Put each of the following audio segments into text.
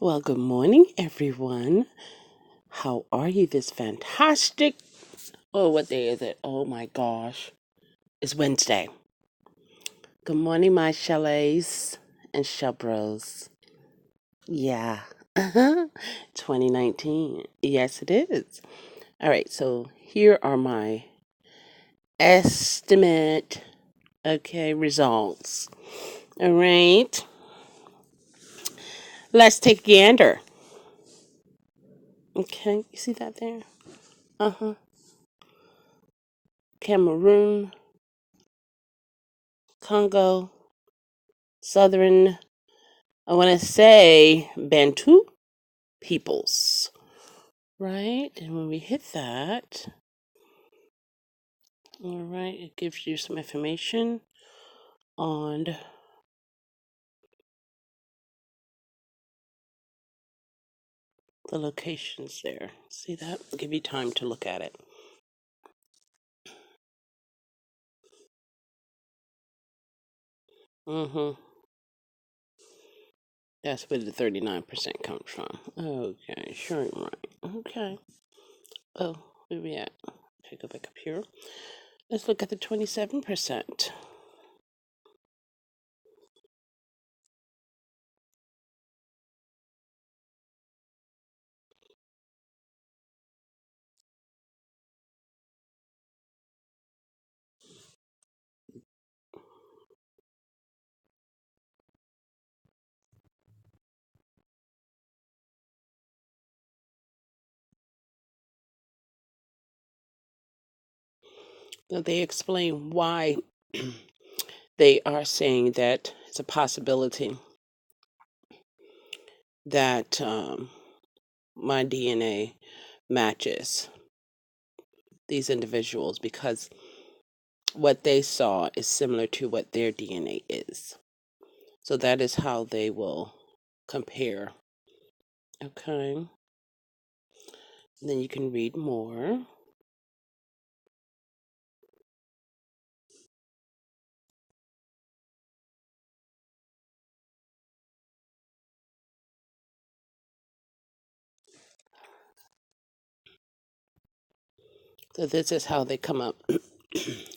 Well, good morning, everyone. How are you this fantastic? Oh, what day is it? Oh my gosh. It's Wednesday. Good morning, my chalets and shelbros. Yeah. 2019. Yes, it is. All right, so here are my estimate, results. All right. Let's take a gander. Okay, you see that there? Uh huh. Cameroon, Congo, Southern, I want to say Bantu peoples, right? And when we hit that, all right, it gives you some information on the locations there. See that? I'll give you time to look at it. Mm-hmm. That's where the 39% comes from. Okay, sure, right. Okay. Oh, where we at? Okay, go back up here. Let's look at the 27%. Now they explain why they are saying that it's a possibility that my DNA matches these individuals because what they saw is similar to what their DNA is. So that is how they will compare. Okay. And then you can read more. So this is how they come up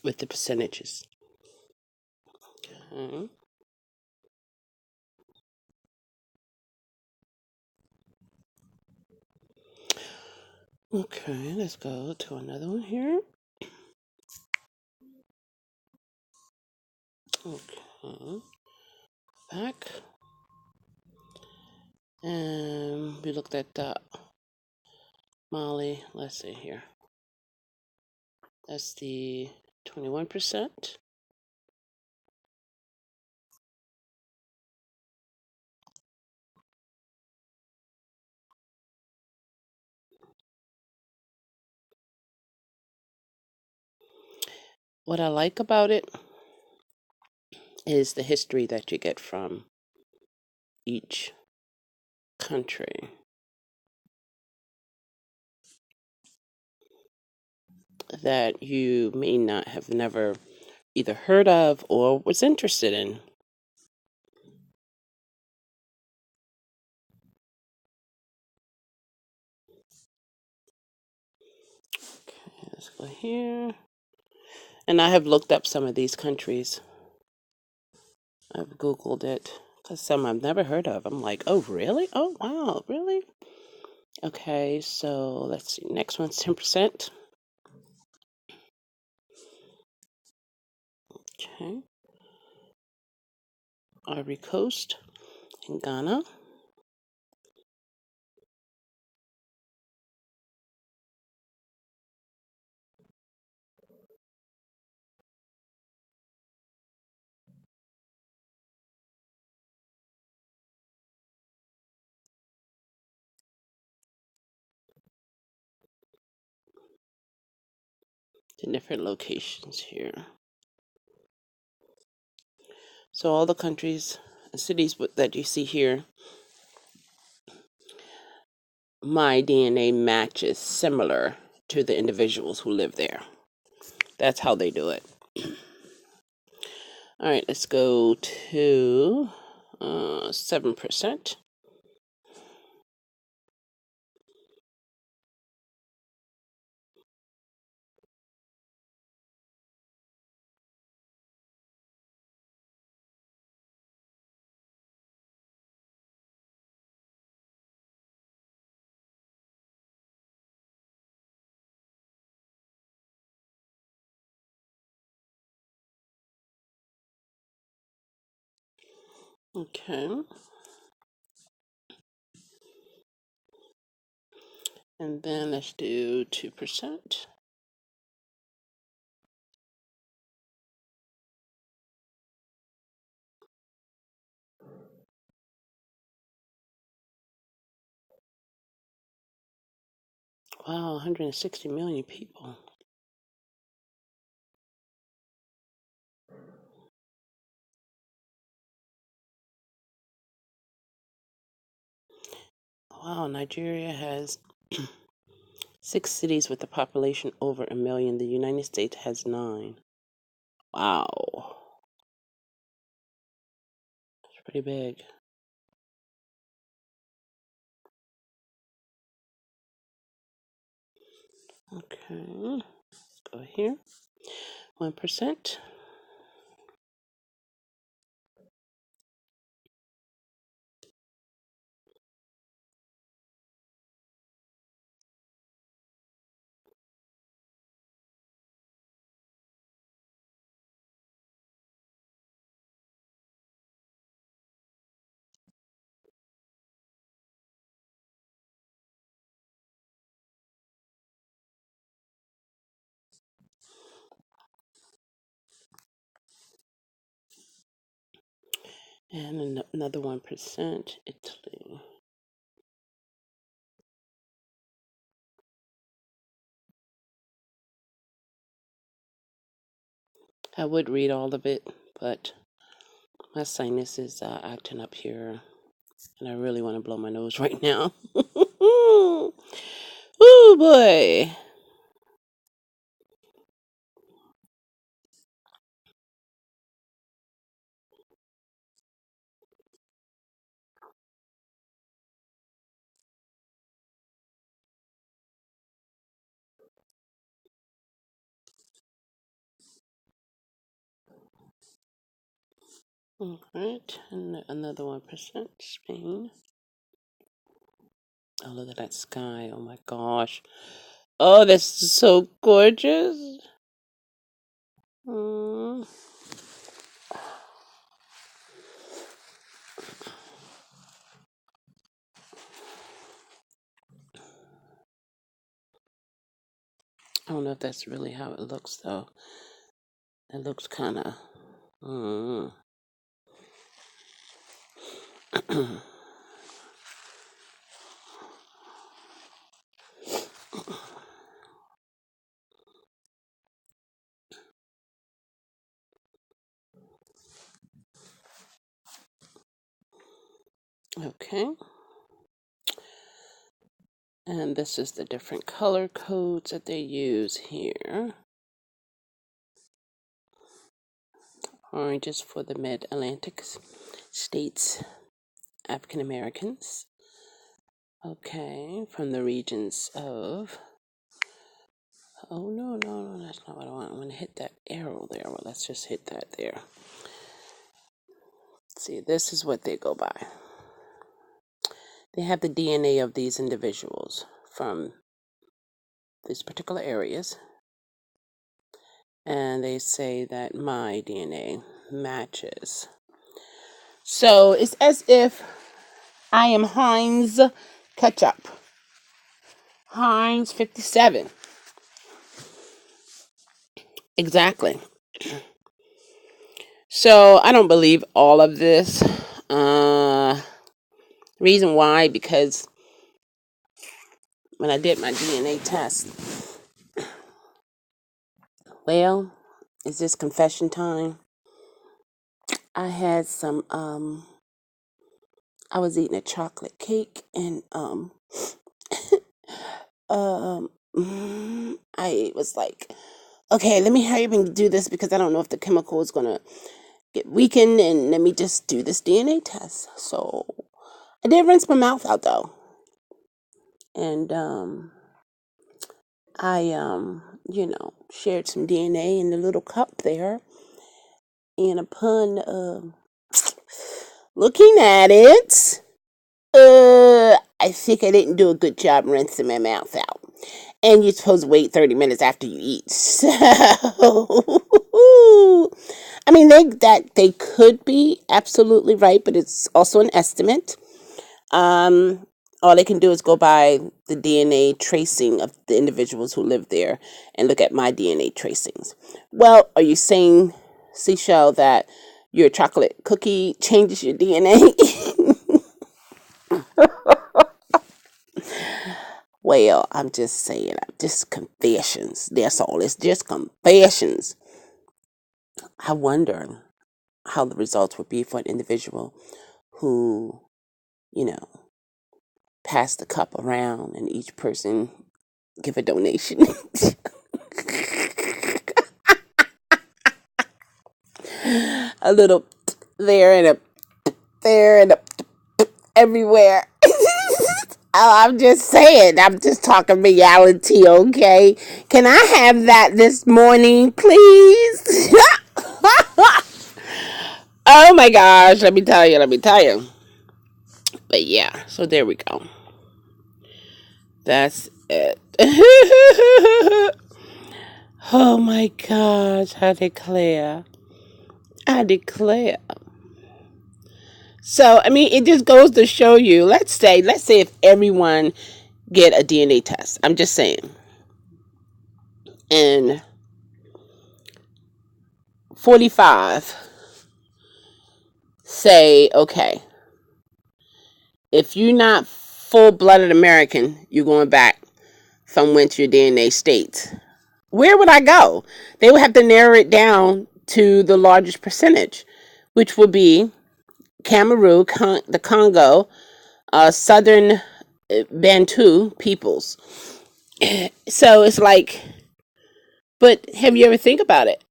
with the percentages. Okay. Okay, let's go to another one here. Okay. Back. And we looked at Mali. Let's see here. That's the 21%. What I like about it is the history that you get from each country that you may not have never either heard of or was interested in. Okay, let's go here. And I have looked up some of these countries. I've Googled it because some I've never heard of. I'm like, oh, really? Oh, wow, really? Okay, so let's see. Next one's 10%. Okay. Ivory Coast in Ghana. The different locations here. So all the countries and cities that you see here, my DNA matches similar to the individuals who live there. That's how they do it. All right, let's go to 7%. Okay. And then let's do 2%. Wow, 160 million people. Wow, Nigeria has 6 cities with a population over 1 million. The United States has 9. Wow. It's pretty big. Okay. Let's go here. 1%. And another 1%. Italy. I would read all of it, but my sinus is acting up here, and I really want to blow my nose right now. Oh boy. All right, and another 1%. Spain. Oh, look at that sky. Oh my gosh. Oh, this is so gorgeous. Mm. I don't know if that's really how it looks, though. It looks kind of. Mm. Okay. And this is the different color codes that they use here. Orange is for the Mid-Atlantic states, African Americans. Okay, from the regions of. Oh, no, that's not what I want. I want to hit that arrow there. Well, let's just hit that there. See, this is what they go by. They have the DNA of these individuals from these particular areas, and they say that my DNA matches. So it's as if I am Heinz ketchup. Heinz 57. Exactly. So I don't believe all of this. Reason why, because when I did my DNA test, well, is this confession time? I had some, I was eating a chocolate cake and, I was like, okay, let me hurry up and do this because I don't know if the chemical is going to get weakened, and let me just do this DNA test. So I did rinse my mouth out though. And, I, shared some DNA in the little cup there. And upon, looking at it, I think I didn't do a good job rinsing my mouth out. And you're supposed to wait 30 minutes after you eat. So, I mean, they could be absolutely right, but it's also an estimate. Um, all they can do is go by the DNA tracing of the individuals who live there and look at my DNA tracings. Well, are you saying, Seashell, that your chocolate cookie changes your DNA? Well, I'm just saying, just confessions. That's all. It's just confessions. I wonder how the results would be for an individual who, you know, passed the cup around and each person give a donation. A little there and a there and a everywhere. I'm just saying, I'm just talking reality, okay? Can I have that this morning, please? Oh my gosh, let me tell you. But yeah, so there we go. That's it. Oh my gosh, I declare. I declare. So, I mean, it just goes to show you, let's say if everyone get a DNA test. I'm just saying. And 45 say, okay, if you're not full-blooded American, you're going back from whence your DNA states. Where would I go? They would have to narrow it down to the largest percentage, which would be Cameroon, the Congo, Southern Bantu peoples. So it's like, but have you ever think about it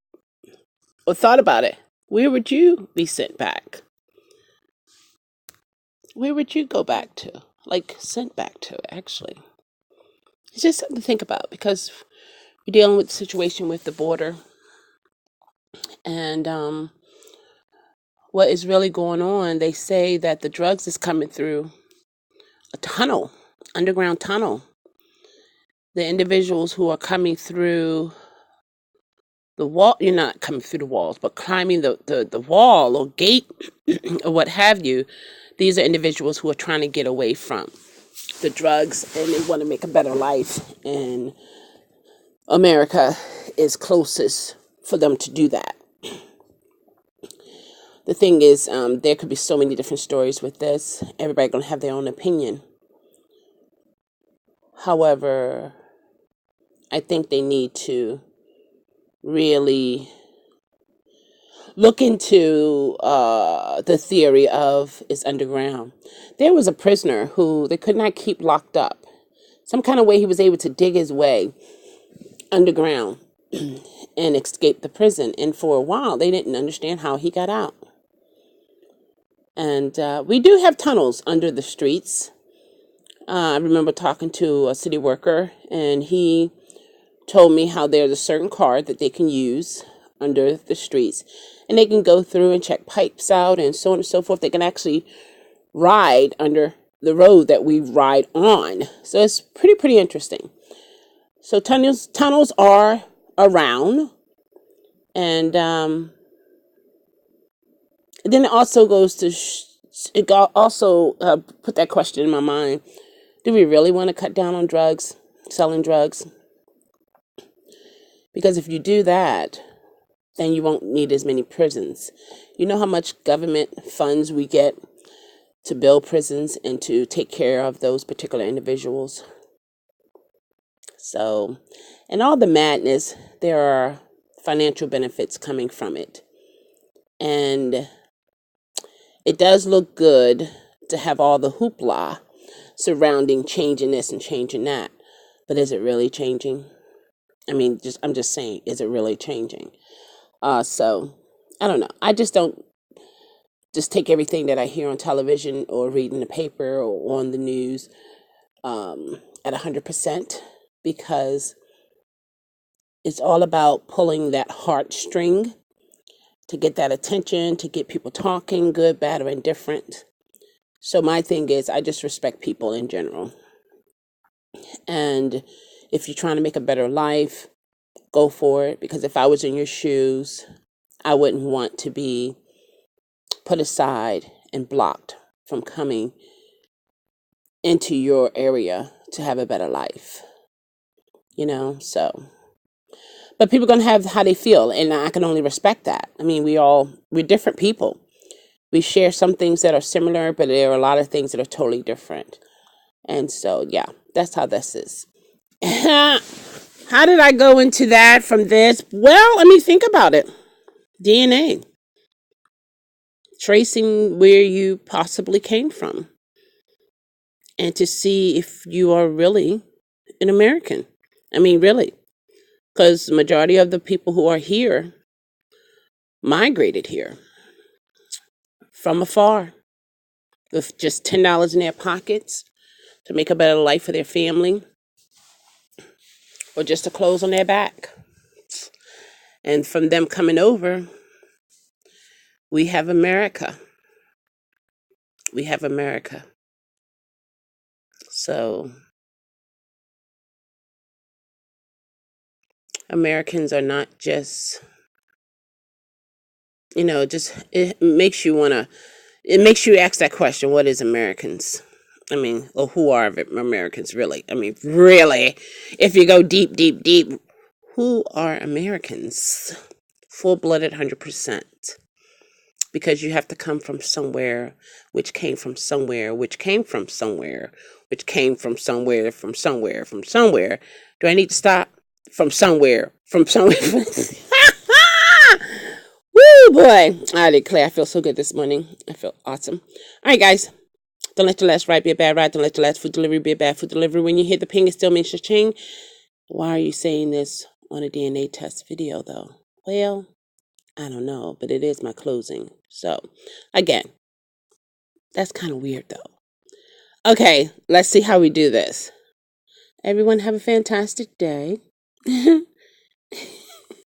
or thought about it? Where would you be sent back? Where would you go back to? Like sent back to, actually. It's just something to think about because we're dealing with the situation with the border and what is really going on. They say that the drugs is coming through a tunnel, underground tunnel. The individuals who are coming through the wall, you're not coming through the walls, but climbing the wall or gate or what have you, these are individuals who are trying to get away from the drugs and they want to make a better life. And America is closest for them to do that. The thing is, there could be so many different stories with this. Everybody going to have their own opinion. However, I think they need to really look into the theory of it's underground. There was a prisoner who they could not keep locked up. Some kind of way he was able to dig his way underground and escape the prison. And for a while, they didn't understand how he got out. And we do have tunnels under the streets. I remember talking to a city worker, and he told me how there's a certain card that they can use under the streets, and they can go through and check pipes out and so on and so forth. They can actually ride under the road that we ride on. So it's pretty interesting. So tunnels are around, and then it also goes to also put that question in my mind: do we really want to cut down on drugs, selling drugs? Because if you do that, then you won't need as many prisons. You know how much government funds we get to build prisons and to take care of those particular individuals. So, and all the madness, there are financial benefits coming from it. And it does look good to have all the hoopla surrounding changing this and changing that. But is it really changing? I mean, I'm just saying, is it really changing? So I don't know. I just don't just take everything that I hear on television or read in the paper or on the news at 100% because it's all about pulling that heartstring to get that attention, to get people talking, good, bad, or indifferent. So my thing is, I just respect people in general. And if you're trying to make a better life, go for it. Because if I was in your shoes, I wouldn't want to be put aside and blocked from coming into your area to have a better life. So, but people are going to have how they feel, and I can only respect that. I mean, we're different people. We share some things that are similar, but there are a lot of things that are totally different. And so, yeah, that's how this is. How did I go into that from this? Well, I mean, think about it. DNA, tracing where you possibly came from, and to see if you are really an American. I mean, really, because the majority of the people who are here migrated here from afar with just $10 in their pockets to make a better life for their family or just to clothes on their back. And from them coming over, we have America. We have America. So Americans are not just, just it makes you want to, it makes you ask that question, what is Americans? I mean, or who are Americans really? I mean, really, if you go deep, deep, deep, who are Americans? Full-blooded 100%. Because you have to come from somewhere, which came from somewhere, which came from somewhere, which came from somewhere, from somewhere, from somewhere. Do I need to stop? From somewhere, from somewhere. Woo, boy. I declare, I feel so good this morning. I feel awesome. All right, guys. Don't let your last ride be a bad ride. Don't let your last food delivery be a bad food delivery. When you hit the ping, it still means cha-ching. Why are you saying this on a DNA test video, though? Well, I don't know, but it is my closing. So, again, that's kind of weird, though. Okay, let's see how we do this. Everyone have a fantastic day.